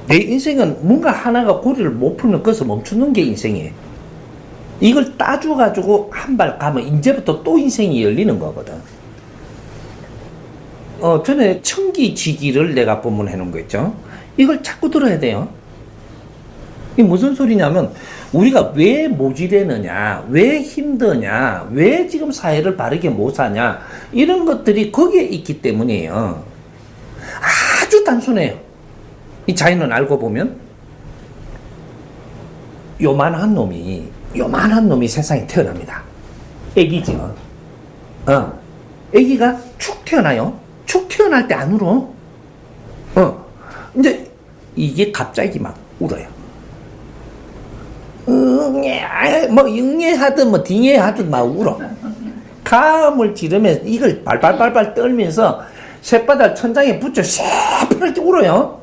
내 인생은 뭔가 하나가 고리를 못 풀면 거기서 멈추는 게 인생이에요. 이걸 따줘가지고 한 발 가면 이제부터 또 인생이 열리는 거거든. 전에 청기지기를 내가 본문해 놓은 거 있죠. 이걸 자꾸 들어야 돼요. 이게 무슨 소리냐면 우리가 왜 모질하느냐, 왜 힘드냐, 왜 지금 사회를 바르게 못 사냐, 이런 것들이 거기에 있기 때문이에요. 아주 단순해요. 이 자연은 알고 보면 요만한 놈이 세상에 태어납니다. 애기죠. 애기가 축 태어나요. 축 태어날 때 안 울어. 이제 이게 갑자기 막 울어요. 응애하든 딩애하든 막 울어. 가음을 지르면서 이걸 발발발발 떨면서 쇳바닥 천장에 붙여 새파랗게 울어요.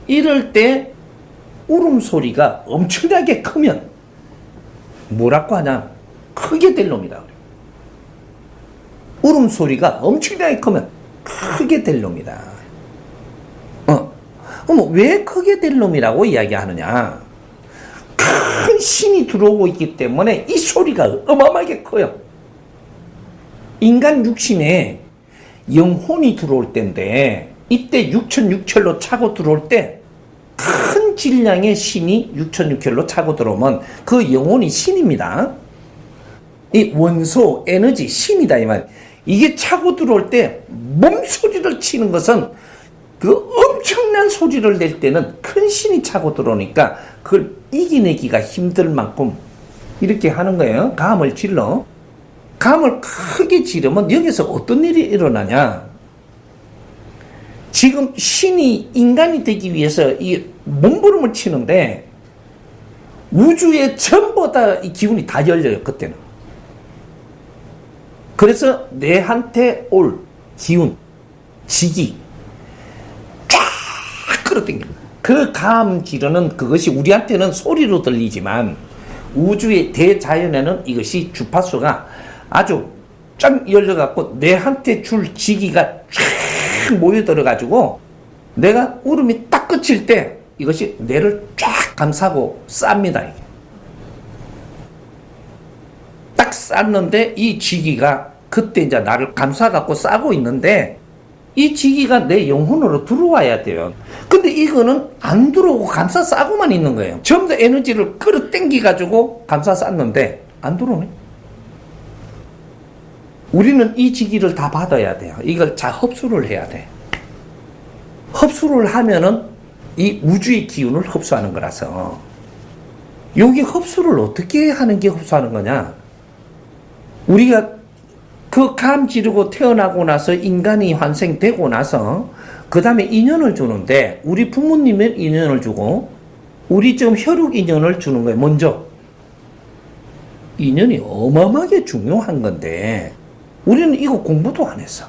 이럴 때 울음소리가 엄청나게 크면 뭐라고 하냐? 크게 될 놈이다. 울음소리가 엄청나게 크면 크게 될 놈이다. 그럼 왜 크게 될 놈이라고 이야기하느냐? 큰 신이 들어오고 있기 때문에 이 소리가 어마어마하게 커요. 인간 육신에 영혼이 들어올 때인데 이때 육천육혈로 차고 들어올 때 큰 질량의 신이 육천육혈로 차고 들어오면 그 영혼이 신입니다. 이 원소 에너지 신이다 이 말. 이게 차고 들어올 때 몸소리를 치는 것은 그 엄청난 소리를 낼 때는 큰 신이 차고 들어오니까 그걸 이겨내기가 힘들 만큼 이렇게 하는 거예요. 감을 질러. 감을 크게 지르면 여기서 어떤 일이 일어나냐? 지금 신이 인간이 되기 위해서 이 몸부림을 치는데 우주에 전부 다 이 기운이 다 열려요. 그때는. 그래서 내한테 올 기운, 지기 쫙 끌어당깁니다. 그 감 지르는 그것이 우리한테는 소리로 들리지만 우주의 대자연에는 이것이 주파수가 아주 쫙 열려갖고 내한테 줄 지기가 쫙 모여들어가지고 내가 울음이 딱 그칠 때 이것이 뇌를 쫙 감싸고 쌉니다. 이게. 딱 쌌는데 이 지기가 그때 이제 나를 감싸갖고 싸고 있는데 이 지기가 내 영혼으로 들어와야 돼요. 근데 이거는 안 들어오고 감싸 싸고만 있는 거예요. 전부 다 에너지를 끌어당기가지고 감싸 쌌는데 안 들어오네. 우리는 이 지기를 다 받아야 돼요. 이걸 잘 흡수를 해야 돼. 흡수를 하면은 이 우주의 기운을 흡수하는 거라서 여기 흡수를 어떻게 하는 게 흡수하는 거냐? 우리가 그 감 지르고 태어나고 나서 인간이 환생되고 나서 그 다음에 인연을 주는데 우리 부모님의 인연을 주고 우리 지금 혈육 인연을 주는 거예요. 먼저 인연이 어마어마하게 중요한 건데 우리는 이거 공부도 안 했어.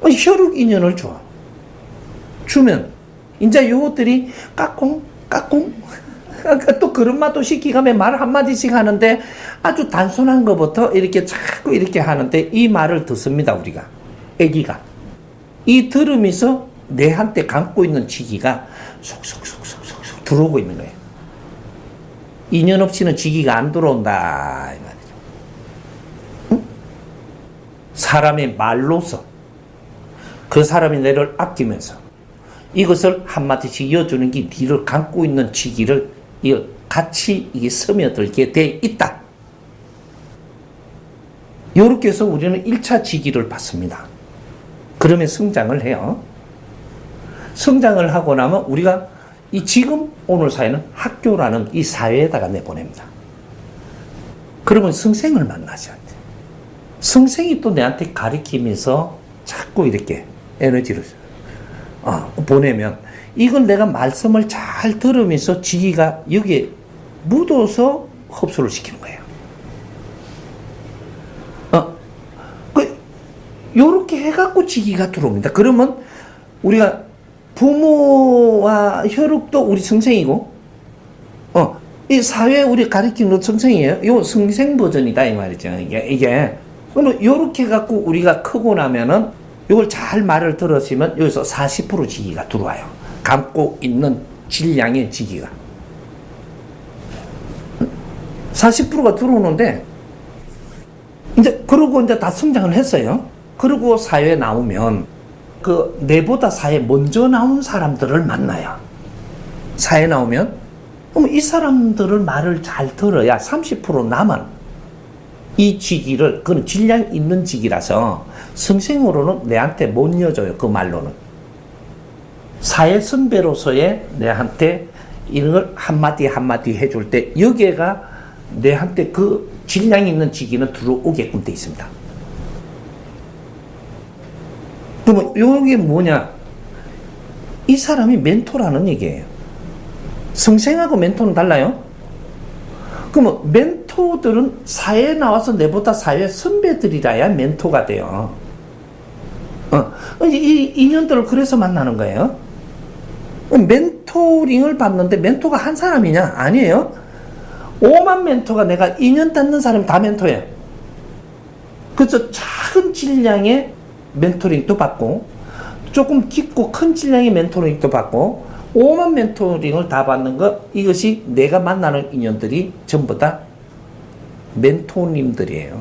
혈육 인연을 줘. 주면 이제 요것들이 까꿍 또 그런 맛도 시키가면 말 한마디씩 하는데 아주 단순한 것부터 이렇게 자꾸 이렇게 하는데 이 말을 듣습니다. 우리가 애기가 이 들으면서 내한테 감고 있는 지기가 속속속속속 들어오고 있는 거예요. 인연 없이는 지기가 안 들어온다 이 말이죠. 응? 사람의 말로서 그 사람이 내를 아끼면서 이것을 한마디씩 이어주는 게 니를 감고 있는 지기를 같이 이게 스며들게 돼 있다. 이렇게 해서 우리는 1차 지기를 받습니다. 그러면 성장을 해요. 성장을 하고 나면 우리가 이 지금 오늘 사회는 학교라는 이 사회에다가 내보냅니다. 그러면 성생을 만나죠. 성생이 또 내한테 가르치면서 자꾸 이렇게 에너지를 보내면 이건 내가 말씀을 잘 들으면서 지기가 여기에 묻어서 흡수를 시키는 거예요. 요렇게 해갖고 지기가 들어옵니다. 그러면 우리가 부모와 혈육도 우리 성생이고, 이 사회 우리 가르치는 성생이에요. 요 성생 버전이다, 이 말이죠. 이게. 그러면 요렇게 해갖고 우리가 크고 나면은 요걸 잘 말을 들었으면 여기서 40% 지기가 들어와요. 감고 있는 질량의 직위가 40%가 들어오는데 그러고 이제 다 성장을 했어요. 그리고 사회에 나오면 내보다 사회에 먼저 나온 사람들을 만나요. 사회에 나오면 그럼 이 사람들을 말을 잘 들어야 30% 남은 이 직위를, 그건 질량 있는 직위라서 성생으로는 내한테 못 이어줘요. 그 말로는. 사회 선배로서의 내한테 이런 걸 한마디 한마디 해줄 때 여기가 내한테 그 질량 있는 직위는 들어오게끔 돼 있습니다. 그러면 이게 뭐냐? 이 사람이 멘토라는 얘기예요. 성생하고 멘토는 달라요? 그러면 멘토들은 사회에 나와서 내보다 사회 선배들이라야 멘토가 돼요. 이 인연들을 그래서 만나는 거예요. 멘토링을 받는데 멘토가 한 사람이냐? 아니에요. 5만 멘토가 내가 인연 닿는 사람이 다 멘토예요. 그래서 작은 질량의 멘토링도 받고 조금 깊고 큰 질량의 멘토링도 받고 5만 멘토링을 다 받는 것, 이것이 내가 만나는 인연들이 전부 다 멘토님들이에요.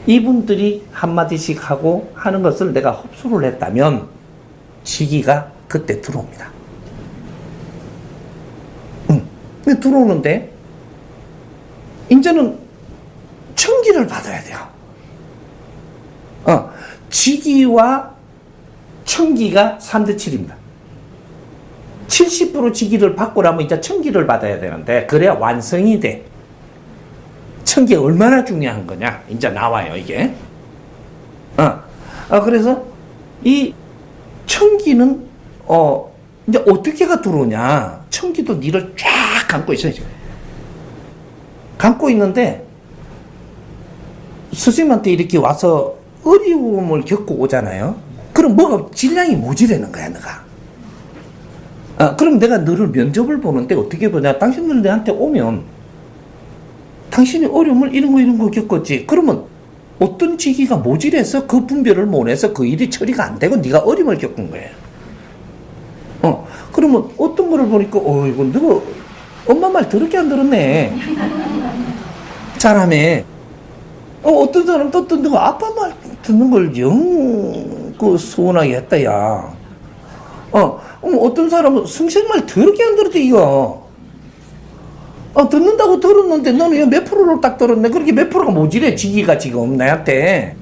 이분들이 한마디씩 하고 하는 것을 내가 흡수를 했다면 시기가 그때 들어옵니다. 들어오는데 이제는 청기를 받아야 돼요. 지기와 청기가 3대7입니다. 70% 지기를 받고 나면 이제 청기를 받아야 되는데, 그래야 완성이 돼. 청기가 얼마나 중요한 거냐? 이제 나와요, 이게. 그래서 이 청기는, 이제 어떻게가 들어오냐? 청기도 니를 쫙 감고 있어요, 지금. 감고 있는데, 스승님한테 이렇게 와서 어려움을 겪고 오잖아요? 그럼 뭐가 질량이 모자라는 거야, 너가. 그럼 내가 너를 면접을 보는데 어떻게 보냐? 당신들 내한테 오면 당신이 어려움을 이런 거 겪었지. 그러면 어떤 직위가 모질해서 그 분별을 못 해서 그 일이 처리가 안 되고 네가 어려움을 겪은 거예요. 그러면 어떤 거를 보니까 이거 너 엄마 말 더럽게 안 들었네. 잘하네. 어떤 사람 또 누가 아빠 말 듣는 걸 영 서운하게 했다, 야. 어떤 사람은 성생말 더럽게 안 들었대, 이거. 듣는다고 들었는데 너는 몇 프로를 딱 들었네. 그렇게 몇 프로가 모질해, 지기가 지금 나한테.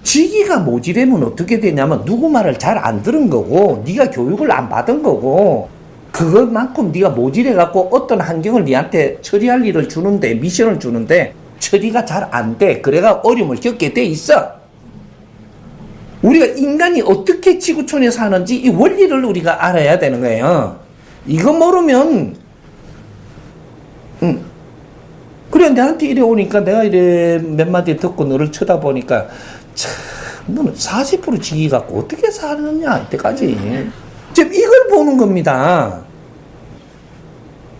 지기가 모질하면 어떻게 되냐면 누구 말을 잘 안 들은 거고, 네가 교육을 안 받은 거고, 그것만큼 네가 모질해갖고 어떤 환경을 네한테 처리할 일을 주는데, 미션을 주는데 처리가 잘 안 돼. 그래가 어려움을 겪게 돼 있어. 우리가 인간이 어떻게 지구촌에 사는지 이 원리를 우리가 알아야 되는 거예요. 이거 모르면, 그래, 나한테 이래 오니까 내가 이래 몇 마디 듣고 너를 쳐다보니까, 참, 너는 40% 지기 갖고 어떻게 사느냐, 이때까지. 지금 이걸 보는 겁니다.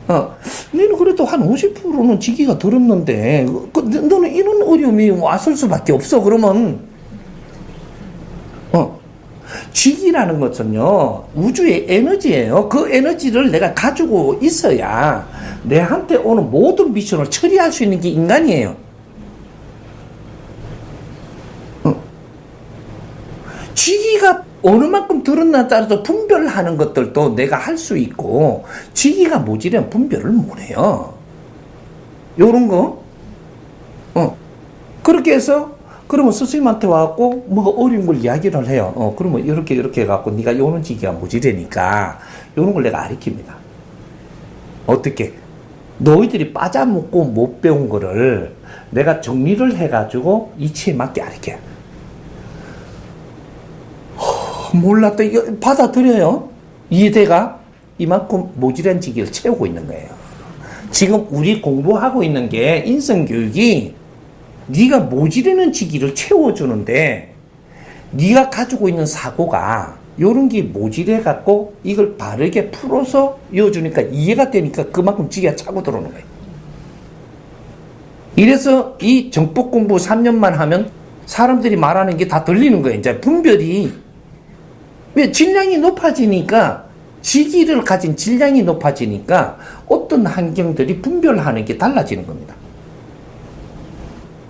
너는 그래도 한 50%는 지기가 들었는데, 너는 이런 어려움이 왔을 수밖에 없어, 그러면. 직이라는 것은요, 우주의 에너지예요. 그 에너지를 내가 가지고 있어야 내한테 오는 모든 미션을 처리할 수 있는 게 인간이에요. 직위가 어느 만큼 들었나 따라서 분별하는 것들도 내가 할 수 있고, 직위가 모자라면 분별을 못해요. 요런 거. 그렇게 해서 그러면 스승님한테 와갖고 뭐가 어려운 걸 이야기를 해요. 그러면 이렇게 해갖고 네가 요런 지기가 모자라니까 요런 걸 내가 가르칩니다. 어떻게? 너희들이 빠져먹고 못 배운 거를 내가 정리를 해가지고 이치에 맞게 가르쳐요. 몰랐다. 이거 받아들여요. 이대가 이만큼 모질한 지기를 채우고 있는 거예요. 지금 우리 공부하고 있는 게 인성교육이 네가 모자라는 지기를 채워주는데, 네가 가지고 있는 사고가 요런 게 모질해 갖고 이걸 바르게 풀어서 이어주니까 이해가 되니까 그만큼 지기가 차고 들어오는 거예요. 이래서 이 정법 공부 3년만 하면 사람들이 말하는 게 다 들리는 거예요. 이제 분별이 왜? 질량이 높아지니까, 지기를 가진 질량이 높아지니까 어떤 환경들이 분별하는 게 달라지는 겁니다.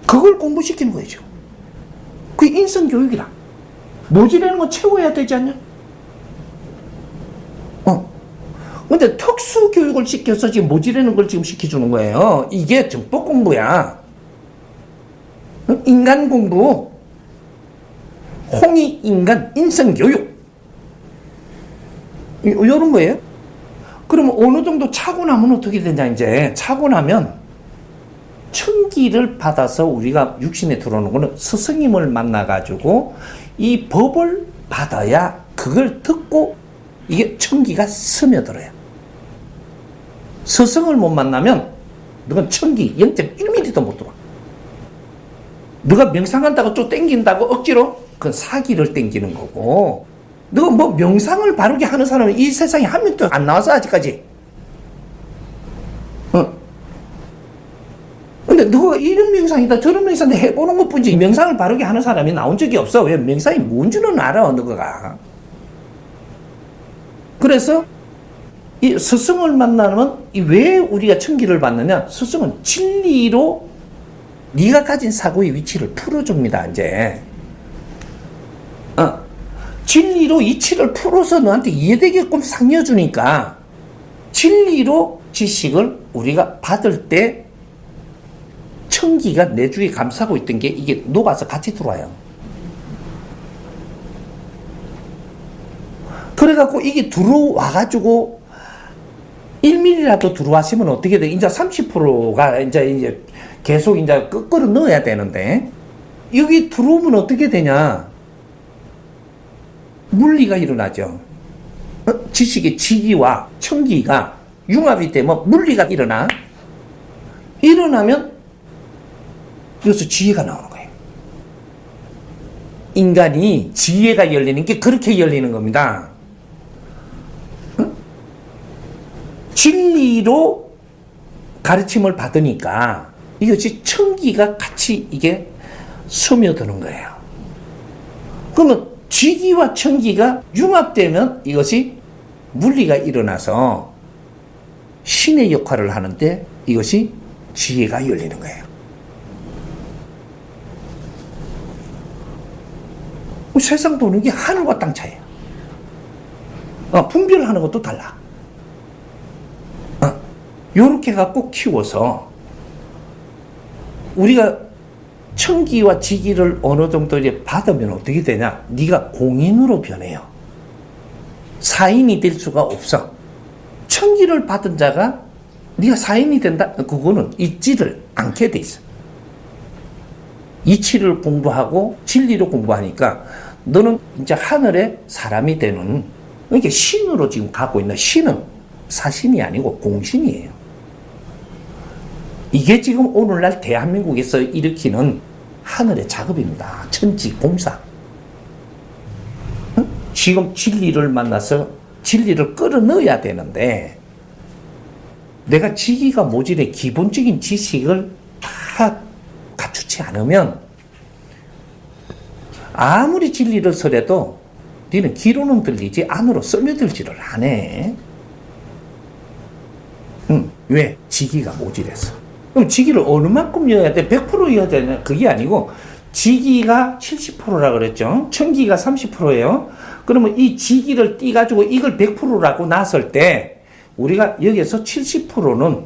그걸 공부시키는 거죠. 그게 인성교육이라. 모질라는 건 채워야 되지 않냐? 근데 특수교육을 시켜서 지금 모질라는 걸 지금 시켜주는 거예요. 이게 정법 공부야. 인간 공부. 홍익인간 인성교육. 이런 거예요. 그러면 어느 정도 차고 나면 어떻게 되냐, 이제. 차고 나면 천기를 받아서 우리가 육신에 들어오는 거는 스승님을 만나가지고 이 법을 받아야 그걸 듣고 이게 천기가 스며들어요. 스승을 못 만나면 너는 천기 0.1mm도 못 들어. 너가 명상한다고 또 땡긴다고 억지로 그건 사기를 땡기는 거고, 너 뭐 명상을 바르게 하는 사람은 이 세상에 한 명도 안 나와서 아직까지. 근데 너가 이런 명상이다 저런 명상이다 해보는 것 뿐이지 명상을 바르게 하는 사람이 나온 적이 없어. 왜? 명상이 뭔지는 알아 너가. 그래서 이 스승을 만나면 왜 우리가 천기를 받느냐? 스승은 진리로 네가 가진 사고의 위치를 풀어줍니다. 이제 진리로 이치를 풀어서 너한테 이해되게끔 상여주니까 진리로 지식을 우리가 받을 때 천기가 내 주위에 감싸고 있던 게 이게 녹아서 같이 들어와요. 그래갖고 이게 들어와가지고 1mm라도 들어왔으면 어떻게 돼? 이제 30%가 이제 계속 이제 끌어 넣어야 되는데 여기 들어오면 어떻게 되냐? 물리가 일어나죠. 지식의 지기와 천기가 융합이 되면 물리가 일어나. 일어나면 여기서 지혜가 나오는 거예요. 인간이 지혜가 열리는 게 그렇게 열리는 겁니다. 진리로 가르침을 받으니까 이것이 천기가 같이 이게 스며드는 거예요. 그러면 지기와 천기가 융합되면 이것이 물리가 일어나서 신의 역할을 하는데 이것이 지혜가 열리는 거예요. 세상 보는 게 하늘과 땅 차이에요. 분별하는 것도 달라. 요렇게 갖고 키워서 우리가 천기와 지기를 어느 정도 이제 받으면 어떻게 되냐? 네가 공인으로 변해요. 사인이 될 수가 없어. 천기를 받은 자가 네가 사인이 된다? 그거는 있지를 않게 돼 있어. 이치를 공부하고 진리로 공부하니까 너는 이제 하늘의 사람이 되는, 그러니까 신으로 지금 가고 있는, 신은 사신이 아니고 공신이에요. 이게 지금 오늘날 대한민국에서 일으키는 하늘의 작업입니다. 천지공사. 지금 진리를 만나서 진리를 끌어넣어야 되는데 내가 지기가 모질해 기본적인 지식을 다 갖추지 않으면 아무리 진리를 설해도 너는 귀로는 들리지 안으로 스며들지를 안 해. 왜? 지기가 모질해서. 그럼 지기를 어느 만큼 이어야 돼? 100% 이어야 되냐? 그게 아니고 지기가 70%라 그랬죠. 천기가 30%예요. 그러면 이 지기를 띄가지고 이걸 100%라고 놨을 때 우리가 여기서 70%는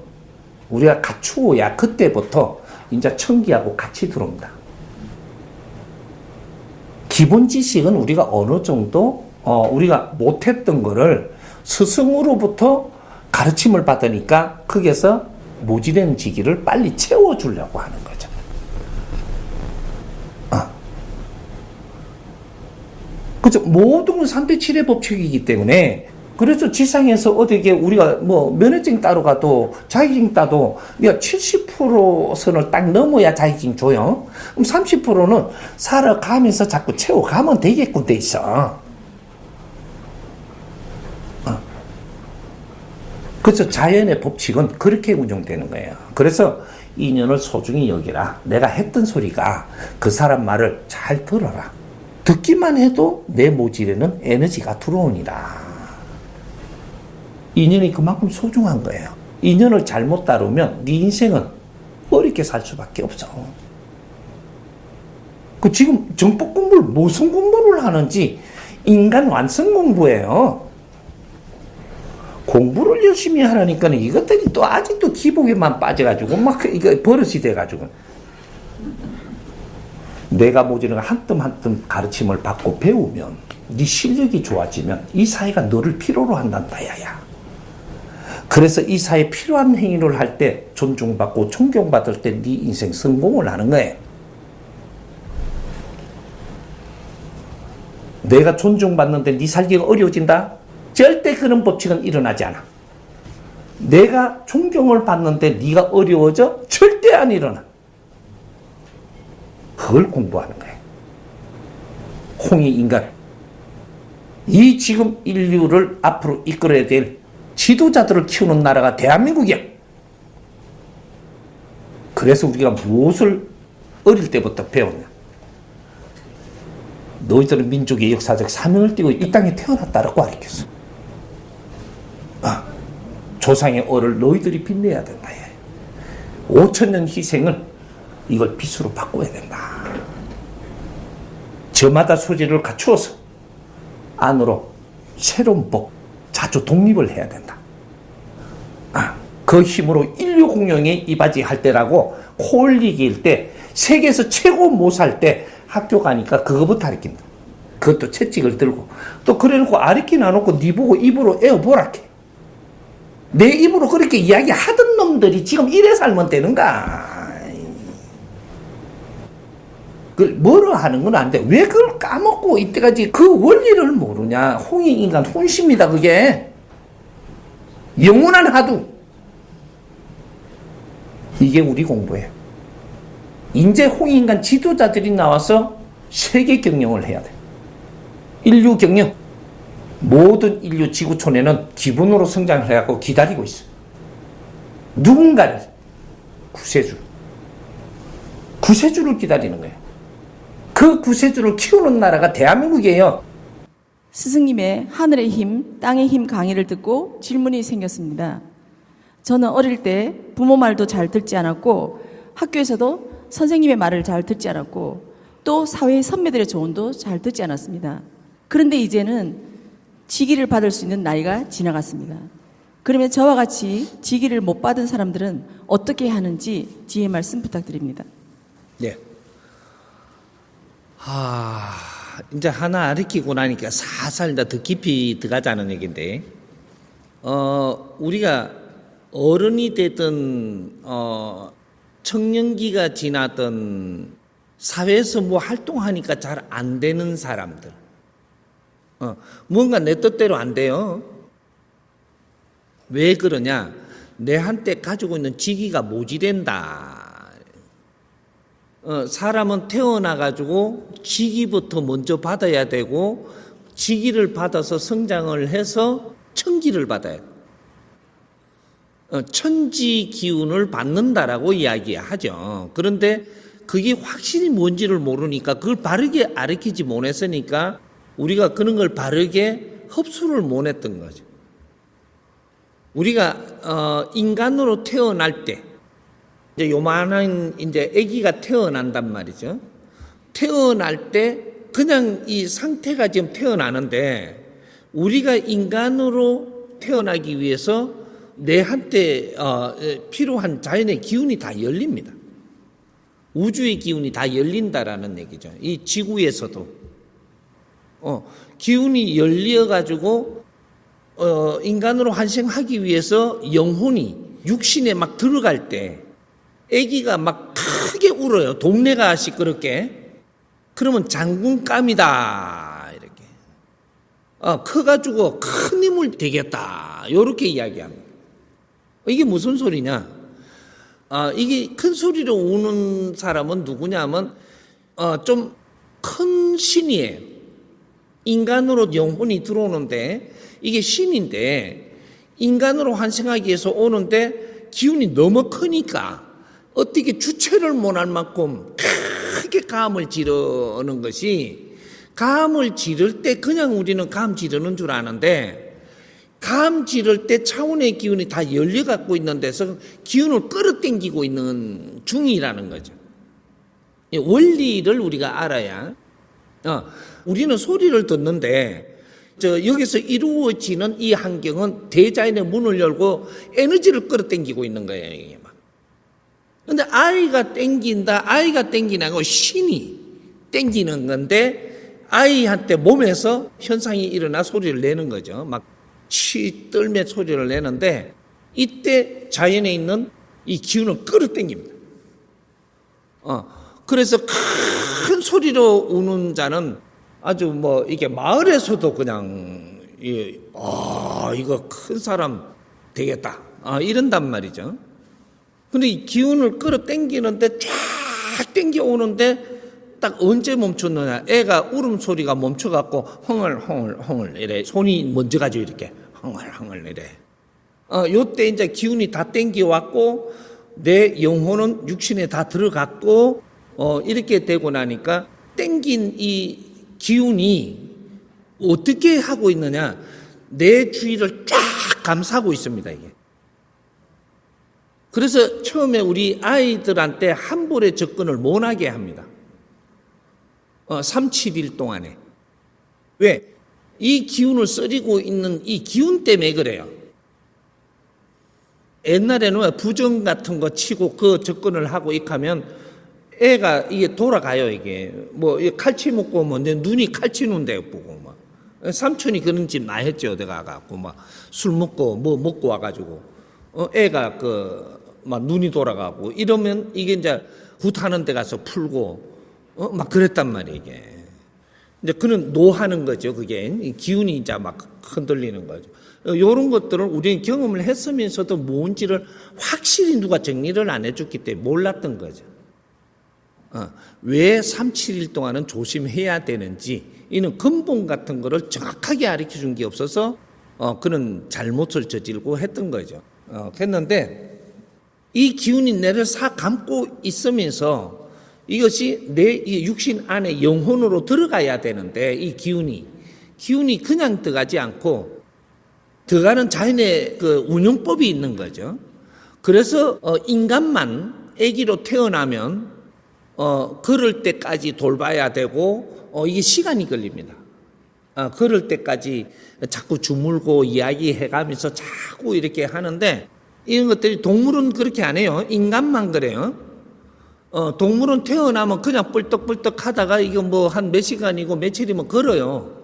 우리가 갖추어야 그때부터 이제 천기하고 같이 들어옵니다. 기본 지식은 우리가 어느 정도 우리가 못했던 거를 스승으로부터 가르침을 받으니까 거기에서 모질한 지기를 빨리 채워주려고 하는 거죠. 그죠? 모든 건 3대 7의 법칙이기 때문에 그래서 지상에서 어떻게 우리가 뭐 면허증 따러 가도 자격증 따도 70% 선을 딱 넘어야 자격증 줘요. 그럼 30%는 살아가면서 자꾸 채워가면 되게끔 돼 있어. 그래서 자연의 법칙은 그렇게 운영되는 거예요. 그래서 인연을 소중히 여기라. 내가 했던 소리가 그 사람 말을 잘 들어라. 듣기만 해도 내 모질에는 에너지가 들어오니라. 인연이 그만큼 소중한 거예요. 인연을 잘못 다루면 네 인생은 어렵게 살 수밖에 없어. 그 지금 정법 공부를 무슨 공부를 하는지 인간 완성 공부예요. 공부를 열심히 하라니까 이것들이 또 아직도 기복에만 빠져가지고 막 이거 버릇이 돼가지고 내가 모자는 한 뜸 한 뜸 가르침을 받고 배우면 네 실력이 좋아지면 이 사회가 너를 필요로 한단다 야야. 그래서 이 사회에 필요한 행위를 할 때 존중받고 존경받을 때 네 인생 성공을 하는 거예요. 내가 존중받는데 네 살기가 어려워진다? 절대 그런 법칙은 일어나지 않아. 내가 존경을 받는데 네가 어려워져? 절대 안 일어나. 그걸 공부하는 거예요. 홍익인간. 이 지금 인류를 앞으로 이끌어야 될 지도자들을 키우는 나라가 대한민국이야. 그래서 우리가 무엇을 어릴 때부터 배웠냐? 너희들은 민족의 역사적 사명을 띠고 이 땅에 태어났다라고 가르쳤어. 조상의 얼을 너희들이 빛내야 된다. 5,000년 희생을 이걸 빛으로 바꿔야 된다. 저마다 소재를 갖추어서 안으로 새로운 법, 자주 독립을 해야 된다. 그 힘으로 인류 공룡에 이바지할 때라고 코 올리기일 때 세계에서 최고 못 살 때 학교 가니까 그거부터 가르친다. 그것도 채찍을 들고 또 그래놓고 아르키 나놓고 네 보고 입으로 에어보라게. 내 입으로 그렇게 이야기하던 놈들이 지금 이래 살면 되는가? 그걸 뭐로 하는 건 안 돼. 왜 그걸 까먹고 이때까지 그 원리를 모르냐? 홍익인간 혼십니다 그게. 영원한 하두. 이게 우리 공부예요. 이제 홍익인간 지도자들이 나와서 세계 경영을 해야 돼. 인류 경영. 모든 인류 지구촌에는 기본으로 성장을 해갖고 기다리고 있어. 누군가를 구세주를 기다리는 거예요. 그 구세주를 키우는 나라가 대한민국이에요. 스승님의 하늘의 힘, 땅의 힘 강의를 듣고 질문이 생겼습니다. 저는 어릴 때 부모 말도 잘 듣지 않았고 학교에서도 선생님의 말을 잘 듣지 않았고 또 사회의 선배들의 조언도 잘 듣지 않았습니다. 그런데 이제는 직위를 받을 수 있는 나이가 지나갔습니다. 그러면 저와 같이 직위를 못 받은 사람들은 어떻게 하는지 지혜 말씀 부탁드립니다. 네. 이제 하나 알리키고 나니까 살살 더 깊이 들어가자는 얘기인데, 우리가 어른이 되든, 청년기가 지나든, 사회에서 뭐 활동하니까 잘 안 되는 사람들. 뭔가 내 뜻대로 안 돼요. 왜 그러냐? 내 한때 가지고 있는 직위가 모지된다. 사람은 태어나가지고 직위부터 먼저 받아야 되고, 직위를 받아서 성장을 해서 천기를 받아야 돼요. 천지 기운을 받는다라고 이야기하죠. 그런데 그게 확실히 뭔지를 모르니까 그걸 바르게 가르치지 못했으니까 우리가 그런 걸 바르게 흡수를 못했던 거죠. 우리가 인간으로 태어날 때 이제 요만한 이제 아기가 태어난단 말이죠. 태어날 때 그냥 이 상태가 지금 태어나는데 우리가 인간으로 태어나기 위해서 내 한때 필요한 자연의 기운이 다 열립니다. 우주의 기운이 다 열린다라는 얘기죠. 이 지구에서도 기운이 열려가지고 인간으로 환생하기 위해서 영혼이 육신에 막 들어갈 때 아기가 막 크게 울어요. 동네가 시끄럽게. 그러면 장군감이다 이렇게. 커가지고 큰 인물 되겠다 이렇게 이야기합니다. 이게 무슨 소리냐? 이게 큰 소리로 우는 사람은 누구냐면 좀 큰 신이에요. 인간으로 영혼이 들어오는데 이게 신인데 인간으로 환생하기 위해서 오는데 기운이 너무 크니까 어떻게 주체를 못할 만큼 크게 감을 지르는 것이 감을 지를 때 그냥 우리는 감 지르는 줄 아는데, 감 지를 때 차원의 기운이 다 열려갖고 있는 데서 기운을 끌어당기고 있는 중이라는 거죠. 이 원리를 우리가 알아야, 우리는 소리를 듣는데, 여기서 이루어지는 이 환경은 대자연의 문을 열고 에너지를 끌어당기고 있는 거예요, 이게 막. 근데 아이가 땡기나고 신이 땡기는 건데, 아이한테 몸에서 현상이 일어나 소리를 내는 거죠. 막 치 떨며 소리를 내는데, 이때 자연에 있는 이 기운을 끌어당깁니다. 그래서 큰 소리로 우는 자는 아주 뭐 이게 마을에서도 그냥 이거 큰 사람 되겠다 이런단 말이죠. 근데 이 기운을 끌어당기는데 쫙 당겨 오는데 딱 언제 멈췄느냐? 애가 울음소리가 멈춰갖고 헝얼 이래. 손이 먼저 가지고 이렇게 헝얼 이래. 요때 이제 기운이 다 당겨왔고 내 영혼은 육신에 다 들어갔고 이렇게 되고 나니까 당긴 이 기운이 어떻게 하고 있느냐? 내 주위를 쫙 감싸고 있습니다, 이게. 그래서 처음에 우리 아이들한테 한 볼에 접근을 못하게 합니다. 3, 7일 동안에. 왜? 이 기운을 써리고 있는 이 기운 때문에 그래요. 옛날에는 부정 같은 거 치고 그 접근을 하고 익하면 애가 이게 돌아가요, 이게. 뭐, 칼치 먹고 뭐, 내 눈이 칼치는데 보고 막. 삼촌이 그런 짓 많이 했죠, 내가 가고 막. 술 먹고 뭐 먹고 와가지고. 애가 막 눈이 돌아가고 이러면 이게 이제 굿하는 데 가서 풀고 막 그랬단 말이에요, 이게. 이제 그는 노하는 거죠, 그게. 기운이 이제 막 흔들리는 거죠. 요런 것들을 우리는 경험을 했으면서도 뭔지를 확실히 누가 정리를 안 해줬기 때문에 몰랐던 거죠. 왜 3, 7일 동안은 조심해야 되는지, 이는 근본 같은 거를 정확하게 가르쳐 준 게 없어서, 그는 잘못을 저질고 했던 거죠. 했는데, 이 기운이 내를 싹 감고 있으면서 이것이 내 육신 안에 영혼으로 들어가야 되는데, 이 기운이 그냥 들어가지 않고 들어가는 자연의 그 운용법이 있는 거죠. 그래서 인간만 아기로 태어나면 그럴 때까지 돌봐야 되고 이게 시간이 걸립니다. 그럴 때까지 자꾸 주물고 이야기해가면서 자꾸 이렇게 하는데, 이런 것들이 동물은 그렇게 안 해요. 인간만 그래요. 동물은 태어나면 그냥 뿔떡뿔떡 하다가 이거 뭐 한 몇 시간이고 며칠이면 걸어요.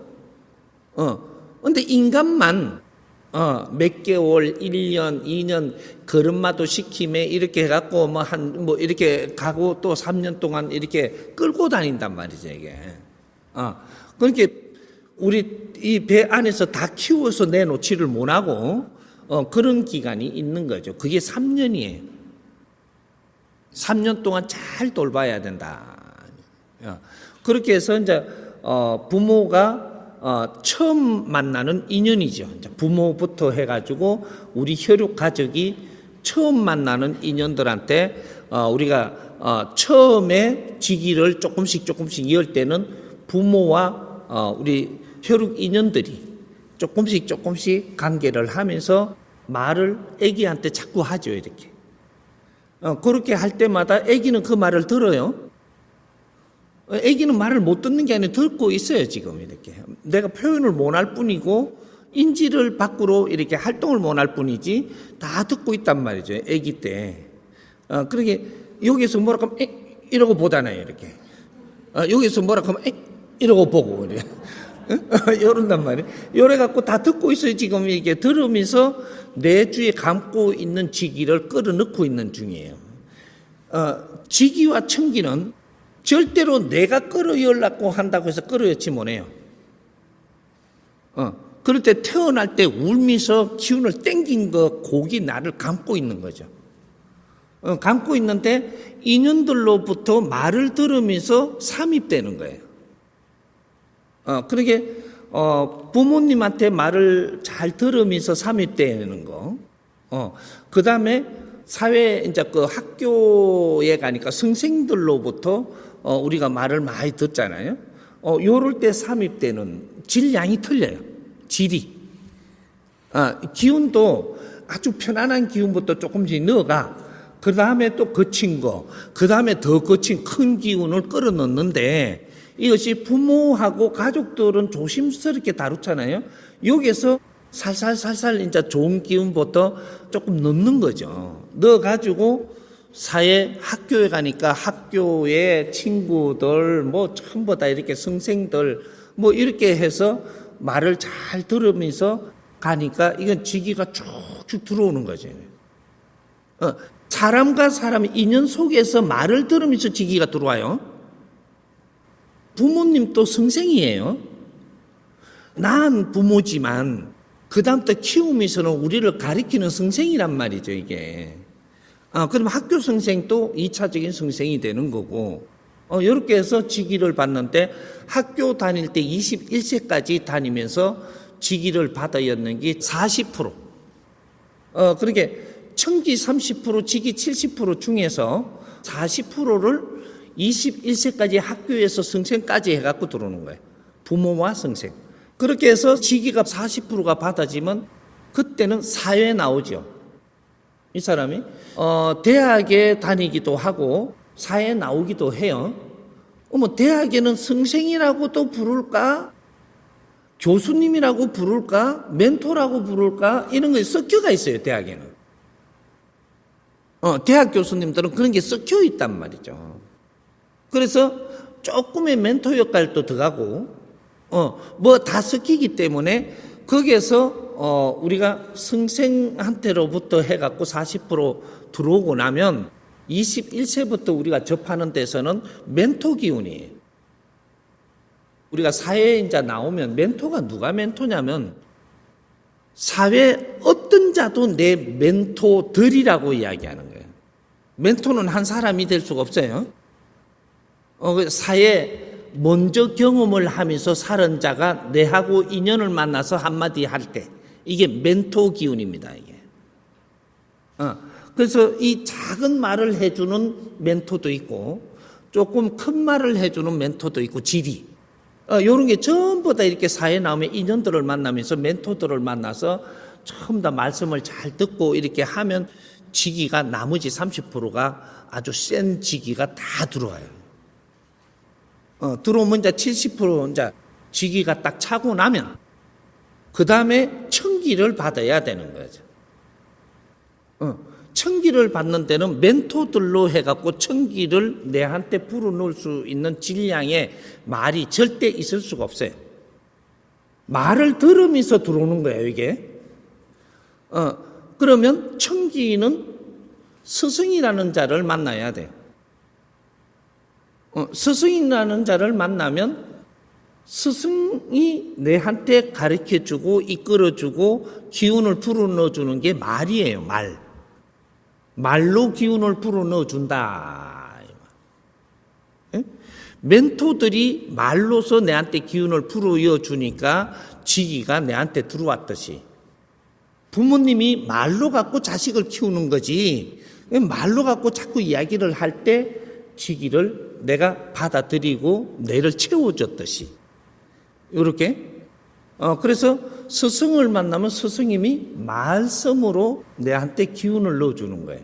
근데 인간만 몇 개월, 1년, 2년 걸음마도 시킴에 이렇게 해갖고 뭐 이렇게 가고 또 3년 동안 이렇게 끌고 다닌단 말이죠, 이게. 그렇게 우리 이 배 안에서 다 키워서 내놓지를 못하고 그런 기간이 있는 거죠. 그게 3년이에요. 3년 동안 잘 돌봐야 된다. 그렇게 해서 이제 부모가 처음 만나는 인연이죠. 부모부터 해가지고 우리 혈육 가족이 처음 만나는 인연들한테 우리가 처음에 직위를 조금씩 이을 때는 부모와 우리 혈육 인연들이 조금씩 관계를 하면서 말을 아기한테 자꾸 하죠, 이렇게. 그렇게 할 때마다 아기는 그 말을 들어요. 아기는 말을 못 듣는 게 아니라 듣고 있어요, 지금 이렇게. 내가 표현을 못 할 뿐이고 인지를 밖으로 이렇게 활동을 못 할 뿐이지 다 듣고 있단 말이죠, 아기 때. 그러게 여기서 뭐라고 하면 이러고 보잖아요, 이렇게. 여기서 뭐라고 하면 이러고 보고 이래. 이런단 말이에요. 요래 갖고 다 듣고 있어요, 지금 이게. 들으면서 내 주에 감고 있는 지기를 끌어넣고 있는 중이에요. 지기와 청기는 절대로 내가 끌어열라고 한다고 해서 끌어였지 못해요. 그럴 때 태어날 때 울면서 기운을 땡긴 곡이 나를 감고 있는 거죠. 감고 있는데 인연들로부터 말을 들으면서 삼입되는 거예요. 그러게 부모님한테 말을 잘 들으면서 삼입되는 거. 그 다음에 사회 이제 그 학교에 가니까 선생들로부터 우리가 말을 많이 듣잖아요. 요럴 때 삽입되는 질량이 틀려요. 질이. 기운도 아주 편안한 기운부터 조금씩 넣어가. 그 다음에 또 거친 거, 그 다음에 더 거친 큰 기운을 끌어 넣는데 이것이 부모하고 가족들은 조심스럽게 다루잖아요. 여기에서 살살살살 이제 좋은 기운부터 조금 넣는 거죠. 넣어가지고 사회 학교에 가니까 학교의 친구들 뭐 전부 다 이렇게 선생들 뭐 이렇게 해서 말을 잘 들으면서 가니까 이건 지기가 쭉쭉 들어오는 거죠. 사람과 사람 인연 속에서 말을 들으면서 지기가 들어와요. 부모님도 선생이에요. 낳은 부모지만 그 다음부터 키우면서는 우리를 가리키는 선생이란 말이죠, 이게. 그럼 학교 선생도 2차적인 선생이 되는 거고, 이렇게 해서 직위를 받는데 학교 다닐 때 21세까지 다니면서 직위를 받아였는 게 40%. 그렇게 청기 30%, 직위 70% 중에서 40%를 21세까지 학교에서 선생까지 해갖고 들어오는 거예요. 부모와 선생. 그렇게 해서 직위가 40%가 받아지면 그때는 사회에 나오죠. 이 사람이 대학에 다니기도 하고 사회에 나오기도 해요. 대학에는 선생이라고도 부를까? 교수님이라고 부를까? 멘토라고 부를까? 이런 게 섞여가 있어요, 대학에는. 대학 교수님들은 그런 게 섞여 있단 말이죠. 그래서 조금의 멘토 역할도 들어가고, 뭐 다 섞이기 때문에 거기에서 우리가 선생한테로부터 해갖고 40% 들어오고 나면 21세부터 우리가 접하는 데서는 멘토 기운이에요. 우리가 사회에 이제 나오면 멘토가 누가 멘토냐면 사회 어떤 자도 내 멘토들이라고 이야기하는 거예요. 멘토는 한 사람이 될 수가 없어요. 사회 먼저 경험을 하면서 살은 자가 내하고 인연을 만나서 한마디 할 때 이게 멘토 기운입니다. 이게. 그래서 이 작은 말을 해주는 멘토도 있고 조금 큰 말을 해주는 멘토도 있고 질이 이런 게 전부 다 이렇게 사회에 나오면 인연들을 만나면서 멘토들을 만나서 전부 다 말씀을 잘 듣고 이렇게 하면 직위가 나머지 30%가 아주 센 직위가 다 들어와요. 들어오면 이제 70% 이제 직위가 딱 차고 나면 그 다음에 청기를 받아야 되는 거죠. 청기를 받는 데는 멘토들로 해갖고 청기를 내한테 불어넣을 수 있는 질량의 말이 절대 있을 수가 없어요. 말을 들으면서 들어오는 거예요, 이게. 그러면 청기는 스승이라는 자를 만나야 돼요. 스승이라는 자를 만나면 스승이 내한테 가르쳐주고 이끌어주고 기운을 불어넣어주는 게 말이에요, 말. 말로 기운을 불어넣어준다. 멘토들이 말로서 내한테 기운을 불어넣어주니까 직위가 내한테 들어왔듯이 부모님이 말로 갖고 자식을 키우는 거지 말로 갖고 자꾸 이야기를 할 때 직위를 내가 받아들이고 내를 채워줬듯이 이렇게 그래서 스승을 만나면 스승님이 말씀으로 내한테 기운을 넣어주는 거예요.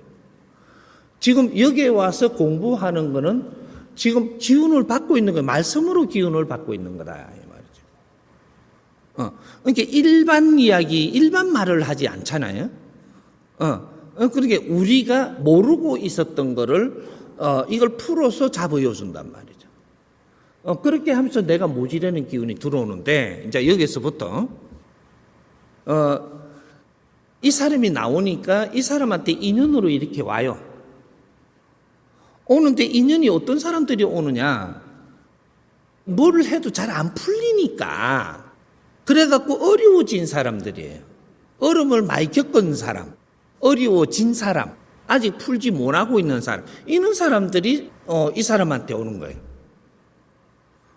지금 여기에 와서 공부하는 거는 지금 기운을 받고 있는 거예요. 말씀으로 기운을 받고 있는 거다 이 말이죠. 그러니까 일반 이야기, 일반 말을 하지 않잖아요. 그러니까 우리가 모르고 있었던 거를 이걸 풀어서 잡아여준단 말이죠. 그렇게 하면서 내가 모지라는 기운이 들어오는데, 이제 여기서부터, 이 사람이 나오니까 이 사람한테 인연으로 이렇게 와요. 오는데 인연이 어떤 사람들이 오느냐? 뭐를 해도 잘 안 풀리니까. 그래갖고 어려워진 사람들이에요. 어려움을 많이 겪은 사람, 어려워진 사람, 아직 풀지 못하고 있는 사람, 이런 사람들이 이 사람한테 오는 거예요.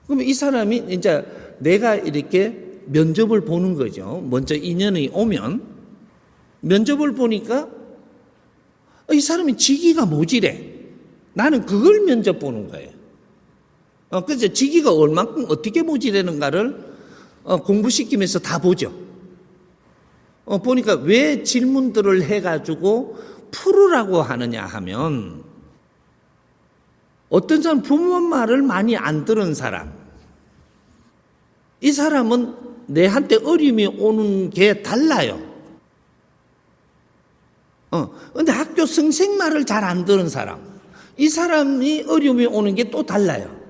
그러면 이 사람이 이제 내가 이렇게 면접을 보는 거죠. 먼저 인연이 오면 면접을 보니까 이 사람이 직위가 모지래. 나는 그걸 면접 보는 거예요. 그래서 지기가 얼만큼 어떻게 모질되는가를 공부시키면서 다 보죠. 보니까 왜 질문들을 해가지고 풀으라고 하느냐 하면, 어떤 사람 부모 말을 많이 안 들은 사람, 이 사람은 내한테 어려움이 오는 게 달라요. 근데 학교 선생 말을 잘 안 들은 사람, 이 사람이 어려움이 오는 게 또 달라요.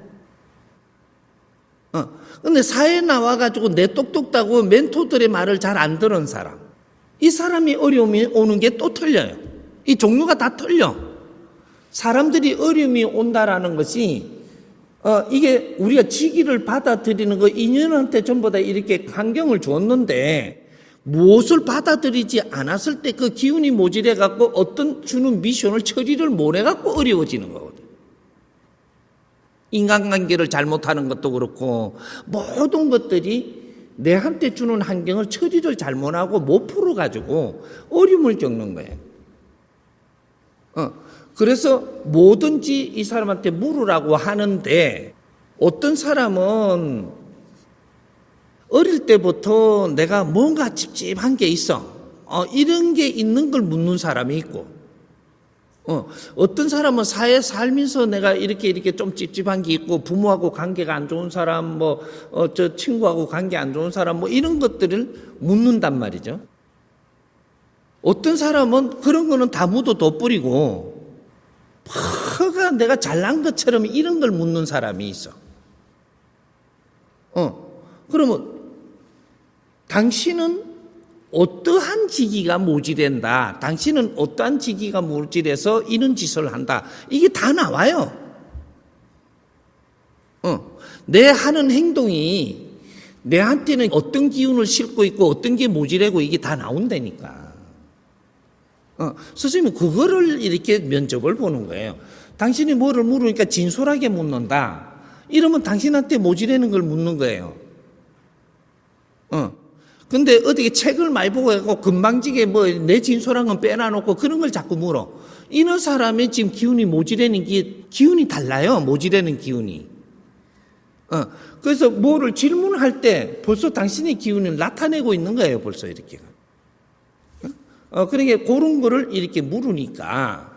근데 사회에 나와가지고 내 똑똑하고 멘토들의 말을 잘 안 들은 사람, 이 사람이 어려움이 오는 게 또 틀려요. 이 종류가 다 틀려. 사람들이 어려움이 온다라는 것이, 이게 우리가 지기를 받아들이는 거, 인연한테 전부 다 이렇게 환경을 줬는데, 무엇을 받아들이지 않았을 때 그 기운이 모질해갖고 어떤 주는 미션을 처리를 못해갖고 어려워지는 거거든. 인간관계를 잘못하는 것도 그렇고, 모든 것들이 내한테 주는 환경을 처리를 잘못하고 못 풀어가지고 어려움을 겪는 거예요. 그래서 뭐든지 이 사람한테 물으라고 하는데, 어떤 사람은 어릴 때부터 내가 뭔가 찝찝한 게 있어. 이런 게 있는 걸 묻는 사람이 있고, 어떤 사람은 사회 살면서 내가 이렇게 좀 찝찝한 게 있고, 부모하고 관계가 안 좋은 사람, 저 친구하고 관계 안 좋은 사람, 이런 것들을 묻는단 말이죠. 어떤 사람은 그런 거는 다 묻어 둬버리고, 퍼가 내가 잘난 것처럼 이런 걸 묻는 사람이 있어. 그러면 당신은 어떠한 지기가 모질된다, 당신은 어떠한 지기가 모질해서 이런 짓을 한다, 이게 다 나와요. 내 하는 행동이 내한테는 어떤 기운을 싣고 있고 어떤 게 모질하고 이게 다 나온다니까. 선생님은 그거를 이렇게 면접을 보는 거예요. 당신이 뭐를 물으니까 진솔하게 묻는다, 이러면 당신한테 모질하는 걸 묻는 거예요. 근데 어떻게 책을 많이 보고 해고 금방지게 내 진솔한 건 빼놔놓고 그런 걸 자꾸 물어. 이런 사람이 지금 기운이 모질하는 게, 기운이 달라요. 모질하는 기운이. 그래서 뭐를 질문할 때 벌써 당신의 기운을 나타내고 있는 거예요. 벌써 이렇게. 그러니까 그런 거를 이렇게 물으니까,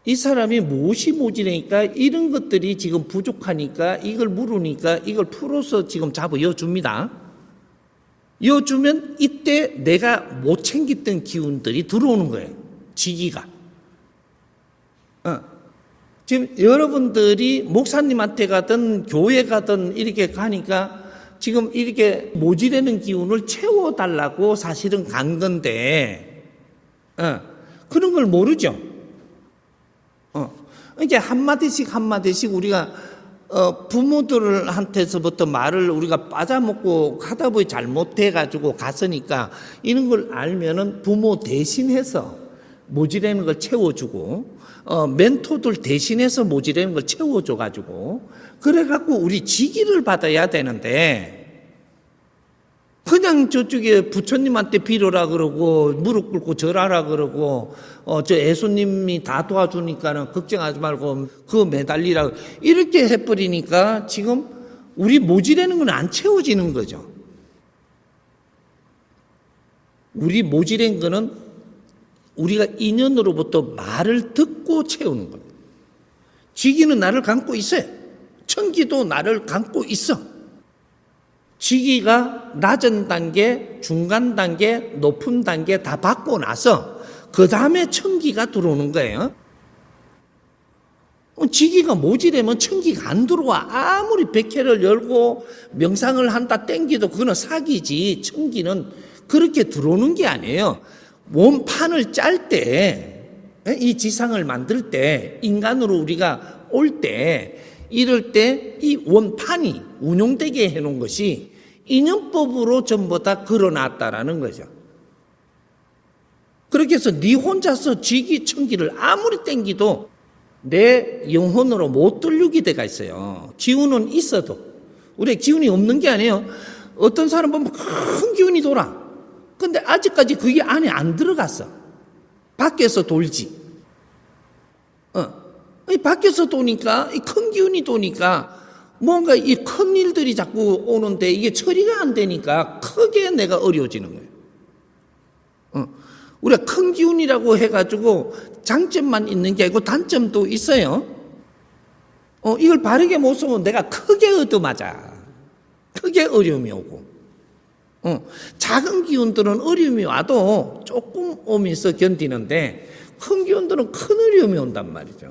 이 사람이 무엇이 모질하니까 이런 것들이 지금 부족하니까 이걸 물으니까 이걸 풀어서 지금 잡아여줍니다. 이어주면 이때 내가 못 챙겼던 기운들이 들어오는 거예요. 지기가. 지금 여러분들이 목사님한테 가든 교회 가든 이렇게 가니까 지금 이렇게 모질하는 기운을 채워달라고 사실은 간 건데, 그런 걸 모르죠. 이제 한마디씩 우리가 부모들한테서부터 말을 우리가 빠져먹고 하다 보니 잘못해가지고 갔으니까 이런 걸 알면은 부모 대신해서 모질하는 걸 채워주고, 멘토들 대신해서 모질하는 걸 채워줘가지고, 그래갖고 우리 지기를 받아야 되는데, 그냥 저쪽에 부처님한테 빌어라 그러고 무릎 꿇고 절하라 그러고 저 예수님이 다 도와주니까는 걱정하지 말고 그거 매달리라 이렇게 해버리니까 지금 우리 모질하는 건 안 채워지는 거죠. 우리 모질한 거는 우리가 인연으로부터 말을 듣고 채우는 겁니다. 지기는 나를 감고 있어요. 천기도 나를 감고 있어. 지기가 낮은 단계, 중간 단계, 높은 단계 다 받고 나서 그 다음에 천기가 들어오는 거예요. 지기가 모질하면 천기가 안 들어와. 아무리 백회를 열고 명상을 한다 땡기도 그거는 사기지. 천기는 그렇게 들어오는 게 아니에요. 원판을 짤 때, 이 지상을 만들 때, 인간으로 우리가 올 때, 이럴 때 이 원판이 운용되게 해놓은 것이 인연법으로 전부 다 걸어놨다라는 거죠. 그렇게 해서 네 혼자서 지기 천기를 아무리 땡기도 내 영혼으로 못 들르게 돼가 있어요. 기운은 있어도. 우리 기운이 없는 게 아니에요. 어떤 사람 보면 큰 기운이 돌아. 근데 아직까지 그게 안에 안 들어갔어. 밖에서 돌지. 밖에서 도니까, 큰 기운이 도니까 뭔가 이 큰 일들이 자꾸 오는데 이게 처리가 안 되니까 크게 내가 어려워지는 거예요. 우리가 큰 기운이라고 해가지고 장점만 있는 게 아니고 단점도 있어요. 이걸 바르게 못 쓰면 내가 크게 얻어맞아. 크게 어려움이 오고. 작은 기운들은 어려움이 와도 조금 오면서 견디는데 큰 기운들은 큰 어려움이 온단 말이죠.